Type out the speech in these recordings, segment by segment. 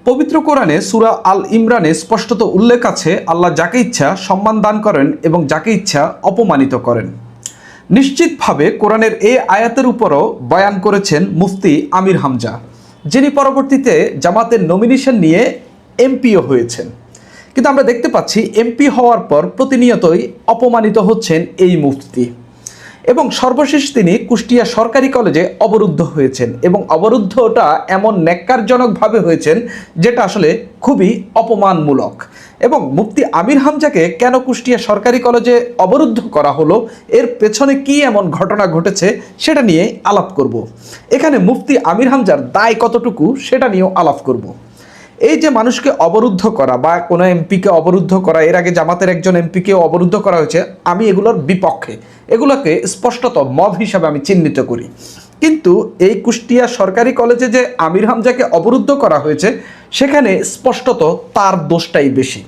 পবিত্র কোরআনে সূরা আল ইমরানে স্পষ্টত উল্লেখ আছে, আল্লাহ যাকে ইচ্ছা সম্মান দান করেন এবং যাকে ইচ্ছা অপমানিত করেন। নিশ্চিতভাবে কোরআনের এই আয়াতের উপরও বয়ান করেছেন মুফতি আমির হামজা, যিনি পরবর্তীতে জামাতের নমিনেশন নিয়ে এমপিও হয়েছেন। কিন্তু আমরা দেখতে পাচ্ছি এমপি হওয়ার পর প্রতিনিয়তই অপমানিত হচ্ছেন এই মুফতি, এবং সর্বশেষ তিনি কুষ্টিয়া সরকারি কলেজে অবরুদ্ধ হয়েছেন, এবং অবরুদ্ধটা এমন ন্যাক্কারজনকভাবে হয়েছেন যেটা আসলে খুবই অপমানমূলক। এবং মুফতি আমির হামজাকে কেন কুষ্টিয়া সরকারি কলেজে অবরুদ্ধ করা হলো, এর পেছনে কি এমন ঘটনা ঘটেছে সেটা নিয়ে আলাপ করব। এখানে মুফতি আমির হামজার দায় কতটুকু সেটা নিয়েও আলাপ করব। এই যে মানুষকে অবরুদ্ধ করা বা কোনো এমপিকে অবরুদ্ধ করা, এর আগে জামাতের একজন এমপিকে অবরুদ্ধ করা হয়েছে, আমি এগুলোর বিপক্ষে, এগুলোকে স্পষ্টত মব হিসাবে আমি চিহ্নিত করি। কিন্তু এই কুষ্টিয়া সরকারি কলেজে যে আমির হামজাকে অবরুদ্ধ করা হয়েছে, সেখানে স্পষ্টত তার দোষটাই বেশি।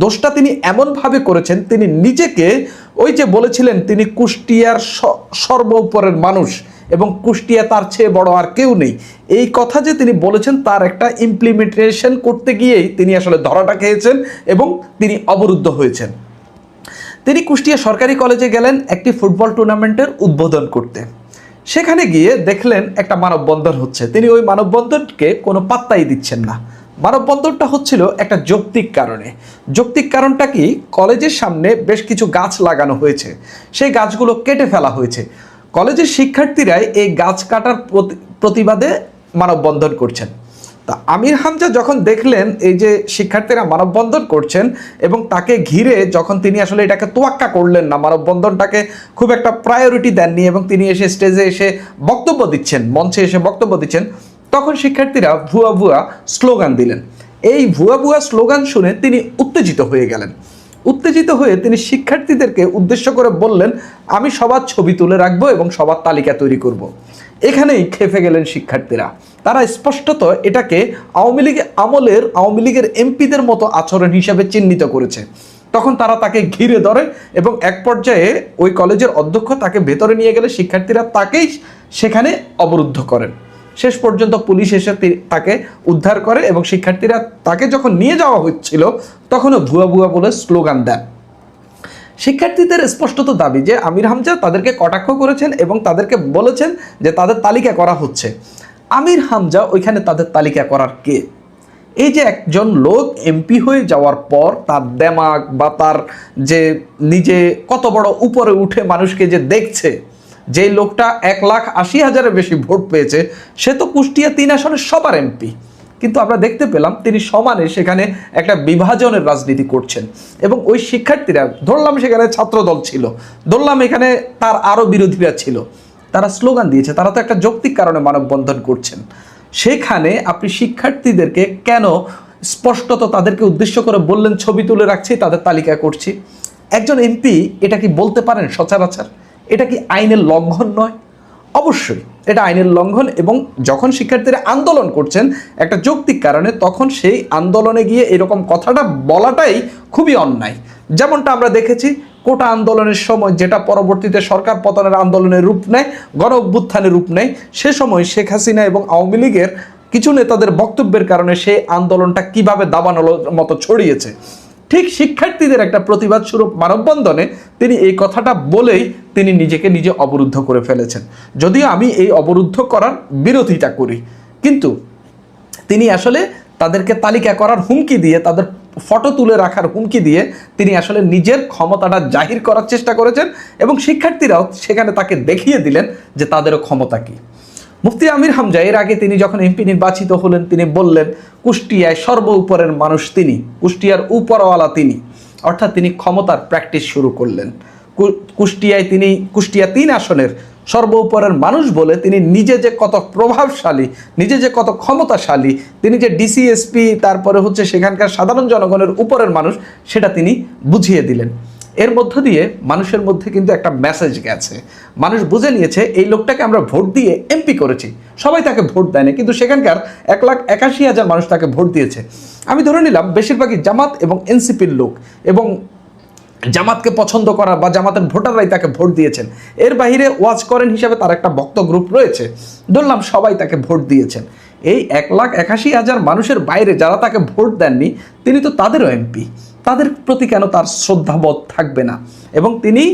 দোষটা তিনি এমনভাবে করেছেন, তিনি নিজেকে ওই যে বলেছিলেন তিনি কুষ্টিয়ার সর্বোপরের মানুষ এবং কুষ্টিয়া তার চেয়ে বড় আর কেউ নেই, এই কথা যে তিনি বলেছেন তার একটা ইমপ্লিমেন্টেশন করতে গিয়েই তিনি আসলে ধরাটা খেয়েছেন এবং তিনি অবরুদ্ধ হয়েছেন। তিনি কুষ্টিয়া সরকারি কলেজে গেলেন একটি ফুটবল টুর্নামেন্টের উদ্বোধন করতে। সেখানে গিয়ে দেখলেন একটা মানববন্ধন হচ্ছে, তিনি ওই মানববন্ধনকে কোনো পাত্তাই দিচ্ছেন না। মানববন্ধনটা হচ্ছিল একটা যৌক্তিক কারণে। যৌক্তিক কারণটা কি, কলেজের সামনে বেশ কিছু গাছ লাগানো হয়েছে, সেই গাছগুলো কেটে ফেলা হয়েছে। কলেজের শিক্ষার্থীরাই এই গাছ কাটার প্রতিবাদে মানববন্ধন করছেন। তা আমির হামজা যখন দেখলেন এই যে শিক্ষার্থীরা মানববন্ধন করছেন এবং তাকে ঘিরে যখন তিনি আসলে এটাকে তোয়াক্কা করলেন না, মানববন্ধনটাকে খুব একটা প্রায়োরিটি দেননি এবং তিনি এসে স্টেজে এসে বক্তব্য দিচ্ছেন, মঞ্চে এসে বক্তব্য দিচ্ছেন, তখন শিক্ষার্থীরা ভুয়া ভুয়া স্লোগান দিলেন। এই ভুয়া ভুয়া স্লোগান শুনে তিনি উত্তেজিত হয়ে গেলেন। উত্তেজিত হয়ে তিনি শিক্ষার্থীদেরকে উদ্দেশ্য করে বললেন, আমি সবার ছবি তুলে রাখবো এবং সবার তালিকা তৈরি করব। এখানেই খেপে গেলেন শিক্ষার্থীরা। তারা স্পষ্টত এটাকে আওয়ামী লীগের এমপিদের মতো আচরণ হিসাবে চিহ্নিত করেছে। তখন তারা তাকে ঘিরে ধরে এবং এক পর্যায়ে ওই কলেজের অধ্যক্ষ তাকে ভেতরে নিয়ে গেলে শিক্ষার্থীরা তাকেই সেখানে অবরুদ্ধ করেন। শেষ পর্যন্ত পুলিশ এসে তাকে উদ্ধার করে এবং শিক্ষার্থীরা তাকে যখন নিয়ে যাওয়া হচ্ছিল তখনও ভুয়া ভুয়া বলে স্লোগান দেন। শিক্ষার্থীদের স্পষ্টত দাবি যে আমির হামজা তাদেরকে কটাক্ষ করেছেন এবং তাদেরকে বলেছেন যে তাদের তালিকা করা হচ্ছে। আমির হামজা ওইখানে তাদের তালিকা করার কে? এই যে একজন লোক এমপি হয়ে যাওয়ার পর তার দেমাগ বা তার যে নিজে কত বড় উপরে উঠে মানুষকে যে দেখছে, যে লোকটা 1,80,000-এর বেশি ভোট পেয়েছে, সে তো কুষ্টিয়া 3 আসনের সবার এমপি। কিন্তু আমরা দেখতে পেলাম তিনি সমানে সেখানে একটা বিভাজনের রাজনীতি করছেন এবং ওই শিক্ষার্থীরা, ধরলাম সেখানে ছাত্রদল ছিল, ধরলাম এখানে তার আরও বিরোধীরা ছিল, তারা স্লোগান দিয়েছে, তারা তো একটা যৌক্তিক কারণে মানববন্ধন করছেন। সেখানে আপনি শিক্ষার্থীদেরকে কেন স্পষ্টত তাদেরকে উদ্দেশ্য করে বললেন ছবি তুলে রাখছি, তাদের তালিকা করছি? একজন এমপি এটা কি বলতে পারেন সচরাচর? এটা কি আইনের লঙ্ঘন নয়? অবশ্যই এটা আইনের লঙ্ঘন। এবং যখন শিক্ষার্থীরা আন্দোলন করছেন একটা যৌক্তিক কারণে, তখন সেই আন্দোলনে গিয়ে এরকম কথাটা বলাটাই খুবই অন্যায়। যেমনটা আমরা দেখেছি কোটা আন্দোলনের সময়, যেটা পরবর্তীতে সরকার পতনের আন্দোলনের রূপ নেয়, গণ অভ্যুত্থানের রূপ নেয়, সে সময় শেখ হাসিনা এবং আওয়ামী লীগের কিছু নেতাদের বক্তব্যের কারণে সেই আন্দোলনটা কিভাবে দাবানোর মতো ছড়িয়েছে। ঠিক শিক্ষার্থীদের একটা প্রতিবাদ স্বরূপ মানববন্ধনে তিনি এই কথাটা বলেই তিনি নিজেকে নিজে অবরুদ্ধ করে ফেলেছেন। যদিও আমি এই অবরুদ্ধ করার বিরোধিতা করি, কিন্তু তিনি আসলে তাদেরকে তালিকা করার হুমকি দিয়ে, তাদের ফটো তুলে রাখার হুমকি দিয়ে তিনি আসলে নিজের ক্ষমতাটা জাহির করার চেষ্টা করেছেন এবং শিক্ষার্থীরাও সেখানে তাকে দেখিয়ে দিলেন যে তাদেরও ক্ষমতা কী। মুফতি আমির হামজা এর আগে তিনি যখন এমপি নির্বাচিত হলেন, তিনি বললেন কুষ্টিয়ায় সর্বোপরের মানুষ তিনি, কুষ্টিয়ার উপরওয়ালা তিনি, অর্থাৎ তিনি ক্ষমতার প্র্যাকটিস শুরু করলেন। কুষ্টিয়া 3 আসনের সর্বোপরের মানুষ বলে তিনি নিজে যে কত প্রভাবশালী, নিজে যে কত ক্ষমতাশালী, তিনি যে ডিসিএসপি, তারপরে হচ্ছে সেখানকার সাধারণ জনগণের উপরের মানুষ, সেটা তিনি বুঝিয়ে দিলেন। এর মধ্য দিয়ে মানুষের মধ্যে কিন্তু একটা মেসেজ গেছে, মানুষ বুঝে নিয়েছে এই লোকটাকে আমরা ভোট দিয়ে এমপি করেছি। সবাই তাকে ভোট দেয় না, কিন্তু সেখানকার 1,81,000 মানুষ তাকে ভোট দিয়েছে। আমি ধরে নিলাম বেশিরভাগই জামাত এবং এনসিপির লোক এবং জামাতকে পছন্দ করা বা জামাতের ভোটাররাই তাকে ভোট দিয়েছেন। এর বাইরে ওয়াচ করেন হিসাবে তার একটা ভক্ত গ্রুপ রয়েছে, ধরলাম সবাই তাকে ভোট দিয়েছেন। এই 1,81,000 মানুষের বাইরে যারা তাকে ভোট দেননি, তিনি তো তাদেরও এমপি, তাদের প্রতি কেন তার শ্রদ্ধাবোধ থাকবে না? এবং তিনি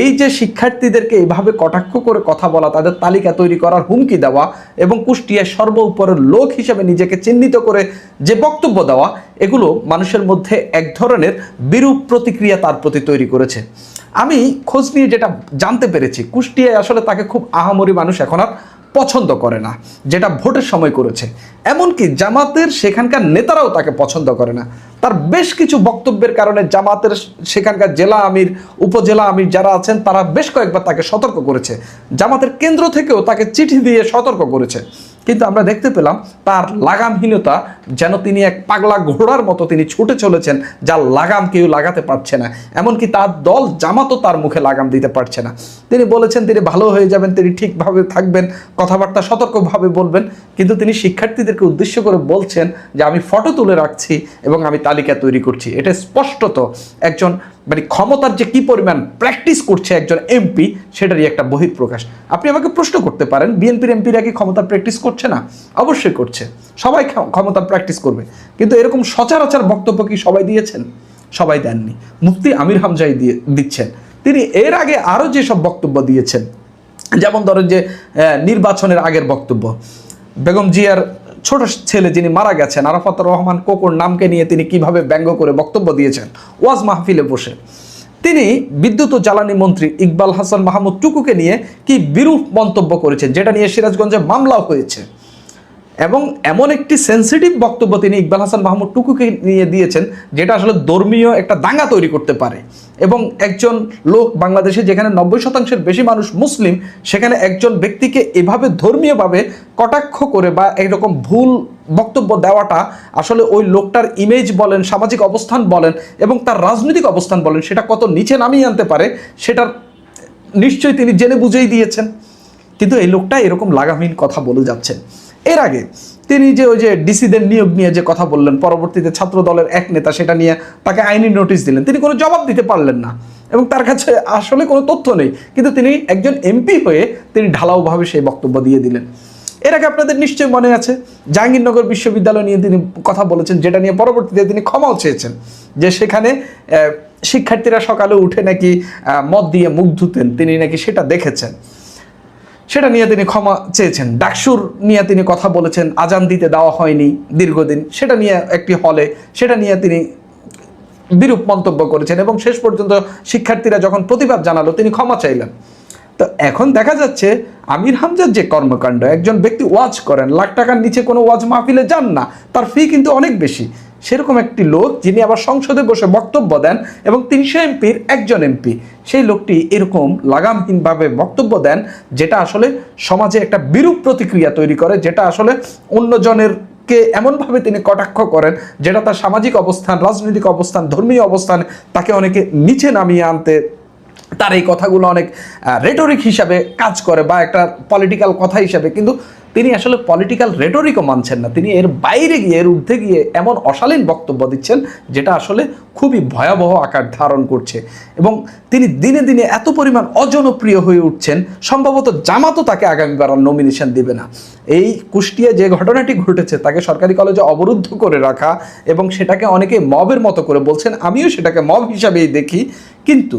এই যে শিক্ষার্থীদেরকে এইভাবে কটাক্ষ করে কথা বলা, তাদের তালিকা তৈরি করার হুমকি দেওয়া এবং কুষ্টিয়ায় সর্বোপরের লোক হিসেবে নিজেকে চিহ্নিত করে যে বক্তব্য দেওয়া, এগুলো মানুষের মধ্যে এক ধরনের বিরূপ প্রতিক্রিয়া তার প্রতি তৈরি করেছে। আমি খোঁজ নিয়ে যেটা জানতে পেরেছি, কুষ্টিয়ায় আসলে তাকে খুব আহামরি মানুষ এখন আর পছন্দ করে না, যেটা ভোটের সময় করেছে। এমনকি জামাতের সেখানকার নেতারাও তাকে পছন্দ করে না। তার বেশ কিছু বক্তব্যের কারণে জামাতের সেখানকার জেলা আমির, উপজেলা আমির যারা আছেন তারা বেশ কয়েকবার তাকে সতর্ক করেছে। জামাতের কেন্দ্র থেকেও তাকে চিঠি দিয়ে সতর্ক করেছে। কিন্তু আমরা দেখতে পেলাম তার লাগামহীনতা, যেন তিনি এক পাগলা ঘোড়ার মতো তিনি ছুটে চলেছেন, যার লাগাম কেউ লাগাতে পারছে না। এমনকি তার দল জামাতও তার মুখে লাগাম দিতে পারছে না। তিনি বলেছেন তিনি ভালো হয়ে যাবেন, তিনি ঠিকভাবে থাকবেন, কথাবার্তা সতর্কভাবে বলবেন, কিন্তু তিনি শিক্ষার্থীদেরকে উদ্দেশ্য করে বলছেন যে আমি ফটো তুলে রাখছি এবং আমি তালিকা তৈরি করছি। এটা স্পষ্টত একজন মানে ক্ষমতার যে কি পরিমাণ প্র্যাকটিস করছে একজন এমপি, সেটারই একটা বহিঃপ্রকাশ। আপনি আমাকে প্রশ্ন করতে পারেন, বিএনপির এমপিরা কি ক্ষমতার প্র্যাকটিস করছে না? অবশ্যই করছে, সবাই ক্ষমতার প্র্যাকটিস করবে, কিন্তু এরকম সচরাচর বক্তব্য কি সবাই দিয়েছেন? সবাই দেননি। মুফতি আমির হামজাই দিচ্ছেন। তিনি এর আগে আরও যেসব বক্তব্য দিয়েছেন, যেমন ধরেন যে নির্বাচনের আগের বক্তব্য, বেগম জিয়ার ছোট ছেলে যিনি মারা গেছেন আরাফাতুর রহমান কোকোর নামকে নিয়ে তিনি কিভাবে ব্যঙ্গ করে বক্তব্য দিয়েছেন ওয়াজ মাহফিলে বসে। তিনি বিদ্যুৎ ও জ্বালানি মন্ত্রী ইকবাল হাসান মাহমুদ টুকুকে নিয়ে কি বিরূপ মন্তব্য করেছেন, যেটা নিয়ে সিরাজগঞ্জে মামলাও হয়েছে। এবং এমন একটি সেন্সিটিভ বক্তব্য তিনি ইকবাল হাসান মাহমুদ টুকুকে নিয়ে দিয়েছেন, যেটা আসলে ধর্মীয় একটা দাঙ্গা তৈরি করতে পারে। এবং একজন লোক, বাংলাদেশে যেখানে 90% বেশি মানুষ মুসলিম, সেখানে একজন ব্যক্তিকে এভাবে ধর্মীয়ভাবে কটাক্ষ করে বা এরকম ভুল বক্তব্য দেওয়াটা আসলে ওই লোকটার ইমেজ বলেন, সামাজিক অবস্থান বলেন এবং তার রাজনৈতিক অবস্থান বলেন, সেটা কত নিচে নামিয়ে আনতে পারে সেটার নিশ্চয়ই তিনি জেনে বুঝেই দিয়েছেন। কিন্তু এই লোকটা এরকম লাগামহীন কথা বলে যাচ্ছেন। এর আগে তিনি যে ওই যে ডিসিদের নিয়োগ নিয়ে যে কথা বললেন, পরবর্তীতে ছাত্র দলের এক নেতা সেটা নিয়ে তাকে আইনি নোটিশ দিলেন, তিনি কোনো জবাব দিতে পারলেন না এবং তার কাছে আসলে কোনো তথ্য নেই, কিন্তু তিনি একজন এমপি হয়ে তিনি ঢালাওভাবে সেই বক্তব্য দিয়ে দিলেন। এর আগে আপনাদের নিশ্চয়ই মনে আছে জাহাঙ্গীরনগর বিশ্ববিদ্যালয় নিয়ে তিনি কথা বলেছেন, যেটা নিয়ে পরবর্তীতে তিনি ক্ষমাও চেয়েছেন, যে সেখানে শিক্ষার্থীরা সকালে উঠে নাকি মদ দিয়ে মুখ ধুতেন, তিনি নাকি সেটা দেখেছেন, সেটা নিয়ে তিনি ক্ষমা চেয়েছেন। ডাকসুর নিয়ে তিনি কথা বলেছেন, আজান দিতে দেওয়া হয়নি দীর্ঘদিন, সেটা নিয়ে একটি হলে, সেটা নিয়ে তিনি বিরূপ মন্তব্য করেছেন এবং শেষ পর্যন্ত শিক্ষার্থীরা যখন প্রতিবাদ জানালো তিনি ক্ষমা চাইলেন। তো এখন দেখা যাচ্ছে আমির হামজার যে কর্মকাণ্ড, একজন ব্যক্তি ওয়াজ করেন, লাখ টাকার নিচে কোনো ওয়াজ মাহফিলে যান না, তার ফি কিন্তু অনেক বেশি, সেরকম একটি লোক যিনি আবার সংসদে বসে বক্তব্য দেন এবং 300 এমপির একজন এমপি, সেই লোকটি এরকম লাগামহীনভাবে বক্তব্য দেন, যেটা আসলে সমাজে একটা বিরূপ প্রতিক্রিয়া তৈরি করে, যেটা আসলে অন্যজনের কে এমনভাবে তিনি কটাক্ষ করেন, যেটা তার সামাজিক অবস্থান, রাজনৈতিক অবস্থান, ধর্মীয় অবস্থান তাকে অনেকে নিচে নামিয়ে আনতে, তার এই কথাগুলো অনেক রেটরিক হিসাবে কাজ করে বা একটা পলিটিক্যাল কথা হিসাবে, কিন্তু তিনি আসলে পলিটিক্যাল রেটরিকও মানছেন না, তিনি এর বাইরে গিয়ে, এর ঊর্ধ্বে গিয়ে এমন অশালীন বক্তব্য দিচ্ছেন যেটা আসলে খুবই ভয়াবহ আকার ধারণ করছে। এবং তিনি দিনে দিনে এত পরিমাণ অজনপ্রিয় হয়ে উঠছেন, সম্ভবত জামাতও তাকে আগামীবার নমিনেশন দিবে না। এই কুষ্টিয়ায় যে ঘটনাটি ঘটেছে, তাকে সরকারি কলেজে অবরুদ্ধ করে রাখা এবং সেটাকে অনেকে মবের মতো করে বলছেন, আমিও সেটাকে মব হিসাবেই দেখি, কিন্তু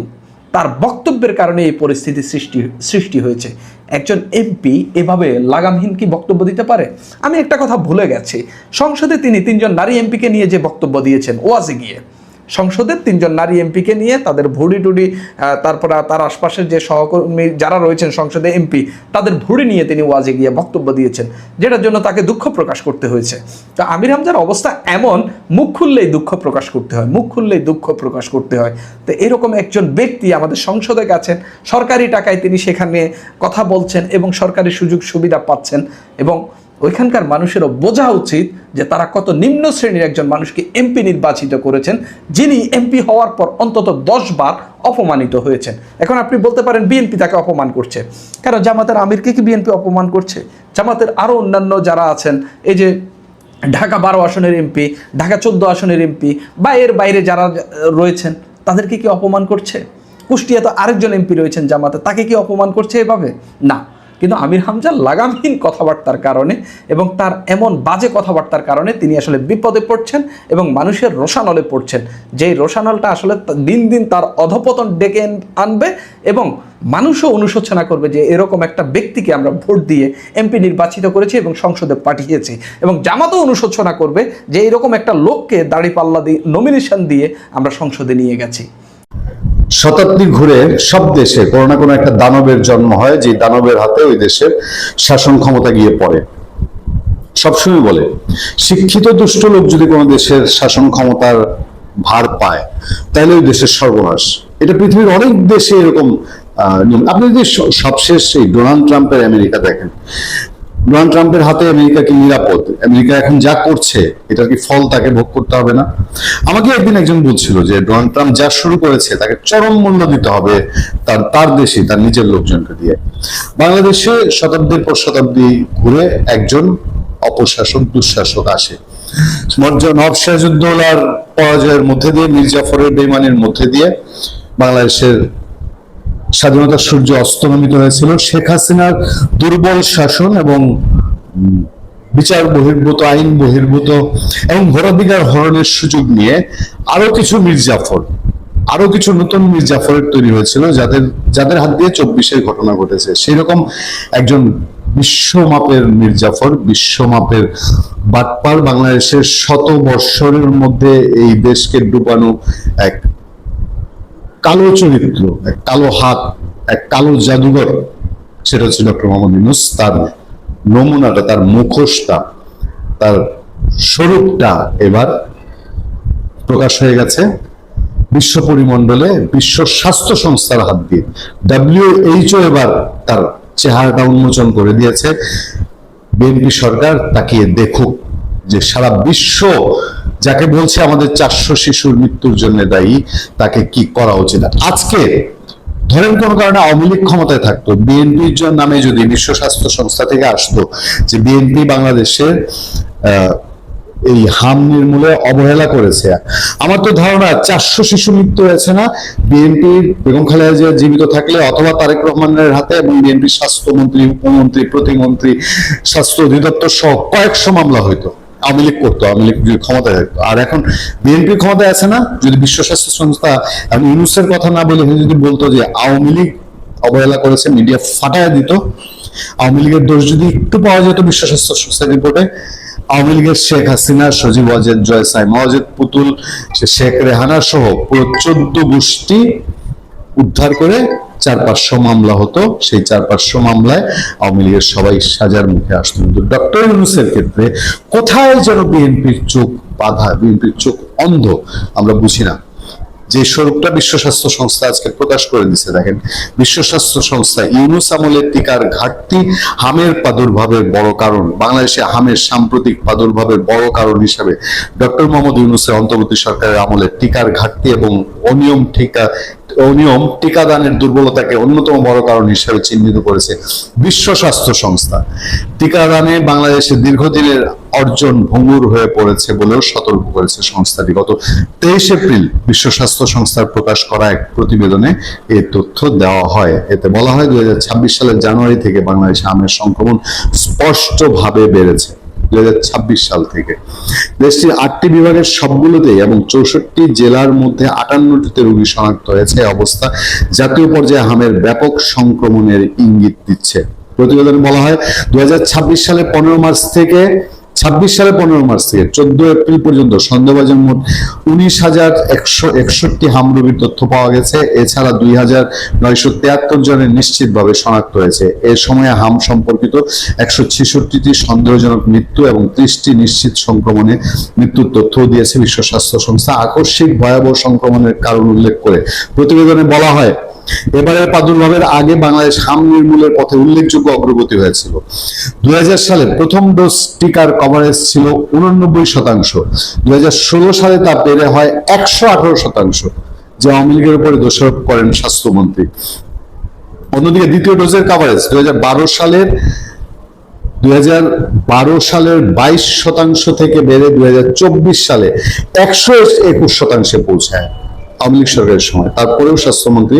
তার বক্তব্যের কারণে এই পরিস্থিতি সৃষ্টি হয়েছে। একজন এমপি এভাবে লাগামহীন কি বক্তব্য দিতে পারে? আমি একটা কথা ভুলে গেছি, সংসদে তিনি 3জন নারী এমপিকে নিয়ে যে বক্তব্য দিয়েছেন ওয়াজে গিয়ে, সংসদের 3জন নারী এমপিকে নিয়ে তাদের ভুড়ি টুড়ি, তারপরে তার আশপাশের যে সহকর্মী যারা রয়েছেন সংসদে এমপি, তাদের ভুড়ি নিয়ে তিনি ওয়াজে গিয়ে বক্তব্য দিয়েছেন, যেটার জন্য তাকে দুঃখ প্রকাশ করতে হয়েছে। তো আমির হামজার অবস্থা এমন, মুখ খুললেই দুঃখ প্রকাশ করতে হয়, মুখ খুললেই দুঃখ প্রকাশ করতে হয়। তো এরকম একজন ব্যক্তি আমাদের সংসদে গেছেন, সরকারি টাকায় তিনি সেখানে কথা বলছেন এবং সরকারি সুযোগ সুবিধা পাচ্ছেন, এবং ওইখানকার মানুষেরও বোঝা উচিত যে তারা কত নিম্ন শ্রেণীর একজন মানুষকে এমপি নির্বাচিত করেছেন, যিনি এমপি হওয়ার পর অন্তত 10 বার অপমানিত হয়েছেন। এখন আপনি বলতে পারেন বিএনপি তাকে অপমান করছে, কেন জামাতের আমিরকে কি বিএনপি অপমান করছে? জামাতের আরও অন্যান্য যারা আছেন, এই যে ঢাকা 12 আসনের এমপি, ঢাকা 14 আসনের এমপি বা এর বাইরে যারা রয়েছেন, তাদেরকে কি অপমান করছে? কুষ্টিয়া তো আরেকজন এমপি রয়েছেন জামাতে, তাকে কি অপমান করছে এভাবে? না, কিন্তু আমির হামজা লাগামহীন কথাবার্তার কারণে এবং তার এমন বাজে কথাবার্তার কারণে তিনি আসলে বিপদে পড়ছেন এবং মানুষের রোষানলে পড়ছেন, যেই রোষানলটা আসলে দিন দিন তার অধপতন ডেকে আনবে এবং মানুষও অনুশোচনা করবে যে এরকম একটা ব্যক্তিকে আমরা ভোট দিয়ে এমপি নির্বাচিত করেছি এবং সংসদে পাঠিয়েছি, এবং জামাতও অনুশোচনা করবে যে এরকম একটা লোককে দাড়িপাল্লা দিয়ে নমিনেশন দিয়ে আমরা সংসদে নিয়ে গেছি। শতাব্দী ঘুরে সব দেশে কোনো না কোনো একটা দানবের জন্ম হয়, যে দানবের হাতে ওই দেশের শাসন ক্ষমতা গিয়ে পড়ে। সবসময় বলে, শিক্ষিত দুষ্ট লোক যদি কোনো দেশের শাসন ক্ষমতার ভার পায় তাহলে ওই দেশের সর্বনাশ। এটা পৃথিবীর অনেক দেশে এরকম নিয়ম। আপনি যদি সবশেষ এই ডোনাল্ড ট্রাম্পের আমেরিকা দেখেন, ডোনাল্ড ট্রাম্পের হাতে আমেরিকা কি নিরাপদ? আমেরিকা এখন যা করছে এটার কি ফল তাকে ভোগ করতে হবে না? আমাকে একদিন একজন বলছিল যে ডোনাল্ড ট্রাম্প যা শুরু করেছে তাকে চরম মূল্য দিতে হবে তার দেশে, তার নিজের লোকজনকে দিয়ে। বাংলাদেশে শতাব্দীর পর শতাব্দী ঘুরে একজন অপশাসক, দুঃশাসক আসে। নবাব সিরাজউদ্দৌলার পরাজয়ের মধ্যে দিয়ে, মীর জাফরের বেইমানির মধ্যে দিয়ে বাংলাদেশের স্বাধীনতার সূর্য অস্তমিত হয়েছিল। শেখ হাসিনার দুর্বল শাসন এবং বিচার বহির্ভূত, আইন বহির্ভূত এবং ভোটাধিকার হরণের সুযোগ নিয়ে আরো কিছু মির্জাফর, আরো কিছু নতুন মির্জাফরের তৈরি হয়েছিল, যাদের হাত দিয়ে 24-এর ঘটনা ঘটেছে। সেই রকম একজন বিশ্বমাপের মির্জাফর, বিশ্বমাপের বাটপার, বাংলাদেশের শত বৎসরের মধ্যে এই দেশকে ডুবানো এক কালো চরিত্র, এক কালো হাত, এক কালো জাদুঘর, সেটা হচ্ছে ডক্টর মোহাম্মদ ইউনূস। তার নমুনাটা, তার মুখোশটা, তার স্বরূপটা এবার প্রকাশ হয়ে গেছে বিশ্ব পরিমণ্ডলে, বিশ্ব স্বাস্থ্য সংস্থার হাত দিয়ে। WHO এবার তার চেহারাটা উন্মোচন করে দিয়েছে। বিএনপি সরকার তাকিয়ে দেখুক যে সারা বিশ্ব যাকে বলছে আমাদের 400 শিশুর মৃত্যুর জন্য দায়ী, তাকে কি করা উচিত। আজকে ধরেন কোন কারণে আওয়ামী লীগ ক্ষমতায় থাকতো, বিএনপির নামে যদি বিশ্ব স্বাস্থ্য সংস্থা থেকে আসতো যে বিএনপি বাংলাদেশের এই হাম নির্মূলে অবহেলা করেছে, আমার তো ধারণা 400 শিশু মৃত্যু হয়েছে না বিএনপির বেগম খালেদা জিয়া জীবিত থাকলে, অথবা তারেক রহমানের হাতে এবং বিএনপির স্বাস্থ্যমন্ত্রী, উপমন্ত্রী, প্রতিমন্ত্রী, স্বাস্থ্য অধিদপ্তর সহ কয়েকশো মামলা হইতো। আওয়ামী লীগ করতো, আওয়ামী লীগ যদি ক্ষমতায় থাকতো। আর এখন বিএনপির ক্ষমতায় আছে না, যদি বিশ্ব স্বাস্থ্য সংস্থা ইউনূসের কথা না বলে যদি বলতো যে আওয়ামী লীগ অবহেলা করেছে, মিডিয়া ফাটায় দিত, আওয়ামী লীগের দোষ যদি একটু পাওয়া যেত বিশ্ব স্বাস্থ্য সংস্থার রিপোর্টে, আওয়ামী লীগের শেখ হাসিনা, সজীব ওয়াজেদ, জয় সাইমা ওয়াজেদ পুতুল, শেখ রেহানা সহ পুরো 14 গোষ্ঠী উদ্ধার করে 400-500 মামলা হতো। সেই 400-500 মামলায় আওয়ামী লীগের সবাই সাজার মুখে আসতো। কিন্তু ডক্টর ইউনূসের ক্ষেত্রে কোথায় যেন বিএনপির চোখ বাঁধা, বিএনপির চোখ অন্ধ, আমরা বুঝি না। যে স্বরূপটা বিশ্ব স্বাস্থ্য সংস্থা আজকে প্রকাশ করে দিচ্ছে, দেখেন, বিশ্ব স্বাস্থ্য সংস্থা ইউনূস আমলের টিকার ঘাটতি হামের প্রাদুর্ভাবের বড় কারণ, বাংলাদেশে হামের সাম্প্রতিক প্রাদুর্ভাবের বড় কারণ হিসাবে ডক্টর মোহাম্মদ ইউনূসের অন্তর্বর্তী সরকারের আমলের টিকার ঘাটতি এবং অনিয়ম টিকাদানের দুর্বলতাকে অন্যতম বড় কারণ হিসেবে চিহ্নিত করেছে বিশ্ব স্বাস্থ্য সংস্থা। টিকাদানে বাংলাদেশের দীর্ঘদিনের অর্জন ভঙ্গুর হয়ে পড়েছে বলেও সতর্ক করেছে সংস্থাটি। গত 23 এপ্রিল বিশ্ব স্বাস্থ্য সংস্থার প্রকাশ করা এক প্রতিবেদনে এই তথ্য দেওয়া হয়। এতে বলা হয় 2026 সালের জানুয়ারি থেকে বাংলাদেশে হামের সংক্রমণ স্পষ্টভাবে বেড়েছে। 2026 সাল থেকে দেশটির 8টি বিভাগের সবগুলোতেই এবং 64 জেলার মধ্যে 58টিতে রোগী শনাক্ত হয়েছে। এই অবস্থা জাতীয় পর্যায়ে হামের ব্যাপক সংক্রমণের ইঙ্গিত দিচ্ছে। প্রতিবেদনে বলা হয় 2026 সালের 15 মার্চ থেকে 14 এপ্রিল পর্যন্ত সন্দেহভাজন মোট 19,161 হাম রোগীর তথ্য পাওয়া গেছে। এছাড়া 2,973 জনের নিশ্চিতভাবে শনাক্ত হয়েছে। এ সময়ে হাম সম্পর্কিত 166টি সন্দেহজনক মৃত্যু এবং 30টি নিশ্চিত সংক্রমণে মৃত্যুর তথ্য দিয়েছে বিশ্ব স্বাস্থ্য সংস্থা। আকস্মিক ভয়াবহ সংক্রমণের কারণ উল্লেখ করে প্রতিবেদনে বলা হয়, এবারের প্রাদুর্ভাবের আগে বাংলাদেশ হাম নির্মূলের পথে উল্লেখযোগ্য অগ্রগতি হয়েছিল। 2000 সালে প্রথম ডোজ টিকার কভারেজ ছিল 89%। 2016 সালে তা বেড়ে হয় 118%, যা আওয়ামী লীগের উপরে দোষারোপ করেন স্বাস্থ্যমন্ত্রী। অন্যদিকে দ্বিতীয় ডোজের কভারেজ 2012 সালের 22% থেকে বেড়ে 2024 সালে 121% পৌঁছায় আওয়ামী লীগ সরকারের সময়। তারপরেও স্বাস্থ্যমন্ত্রী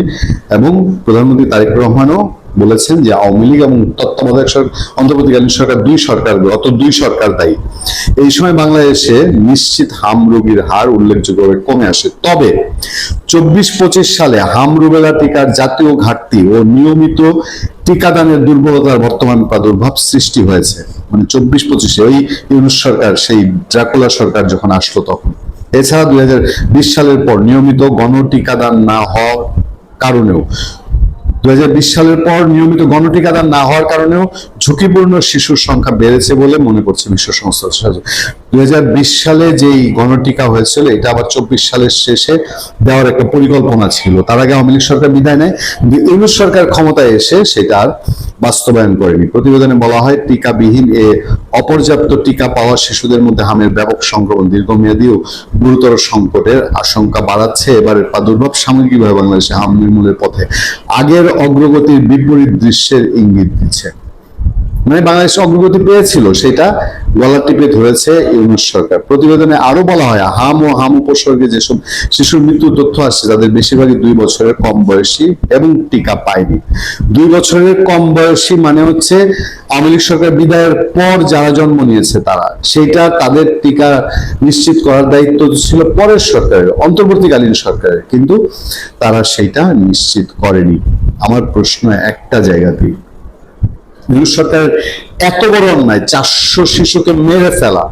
এবং প্রধানমন্ত্রী তারেক রহমানও বলেছেন যে আওয়ামী লীগ এবং তত্ত্বাবধায়ক সরকার, অন্তর্বর্তীকালীন সরকার, দুই সরকার দায়ী। এই সময় বাংলাদেশে নিশ্চিত হাম রোগীর হার উল্লেখযোগ্যভাবে কমে আসে। তবে 24-25 সালে হাম রুবেলা টিকার জাতীয় ঘাটতি ও নিয়মিত টিকাদানের দুর্বলতার বর্তমান প্রাদুর্ভাব সৃষ্টি হয়েছে। মানে 24-25 ওই ইউনূস সরকার, সেই ড্রাকুলা সরকার যখন আসলো তখন। এছাড়া 2020 সালের পর নিয়মিত গণটিকাদান না হওয়ার কারণেও 2020 সালের পর নিয়মিত গণটিকাদান না হওয়ার কারণেও ঝুঁকিপূর্ণ শিশুর সংখ্যা বেড়েছে বলে মনে করছে বিশ্ব স্বাস্থ্য সংস্থা। 2020 সালে যেই গণটিকা হয়েছিল এটা আবার 24 সালের শেষে দেওয়ার একটা পরিকল্পনা ছিল। তার আগে আওয়ামী লীগ সরকার বিদায় নেয়, কিন্তু ইউনূস সরকার ক্ষমতায় এসে সেটা আর বাস্তবায়ন করেনি। প্রতিবেদনে বলা হয়, টিকাবিহীন অপর্যাপ্ত টিকা পাওয়া শিশুদের মধ্যে হামের ব্যাপক সংক্রমণ দীর্ঘমেয়াদী ও গুরুতর সংকটের আশঙ্কা বাড়াচ্ছে এবারের প্রাদুর্ভাব সামগ্রিকভাবে বাংলাদেশে হাম নির্মূলের পথে আগের অগ্রগতির বিপরীত দৃশ্যের ইঙ্গিত দিচ্ছে। মানে বাংলাদেশ অগ্রগতি পেয়েছিল, সেটা গলা টিপে ধরেছে ইউনূস সরকার। প্রতিবেদনে আরো বলা হয়, হাম ও হাম উপসর্গে যেসব শিশুর মৃত্যুর তথ্য আসছে তাদের বেশিরভাগই 2 বছরের কম বয়সী এবং টিকা পায়নি। 2 বছরের কম বয়সী মানে হচ্ছে আওয়ামী লীগ সরকার বিদায়ের পর যারা জন্ম নিয়েছে তারা, সেটা তাদের টিকা নিশ্চিত করার দায়িত্ব ছিল পরের সরকারের, অন্তর্বর্তীকালীন সরকারের, কিন্তু তারা সেটা নিশ্চিত করেনি। আমার প্রশ্ন একটা জায়গাতেই, ইউনূস সরকার এত বড় অন্যায়, 400 শিশুকে মেরে ফেলা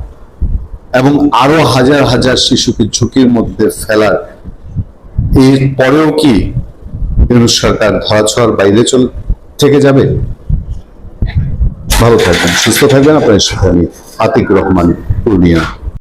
এবং আরো হাজার হাজার শিশুকে ঝুঁকির মধ্যে ফেলার, এর পরেও কি ইউনূস সরকার ধরাছোঁয়ার বাইরে থেকে যাবে? ভালো থাকবেন, সুস্থ থাকবেন। আপনার সাথে আমি আতিক রহমান, পূর্ণিয়া।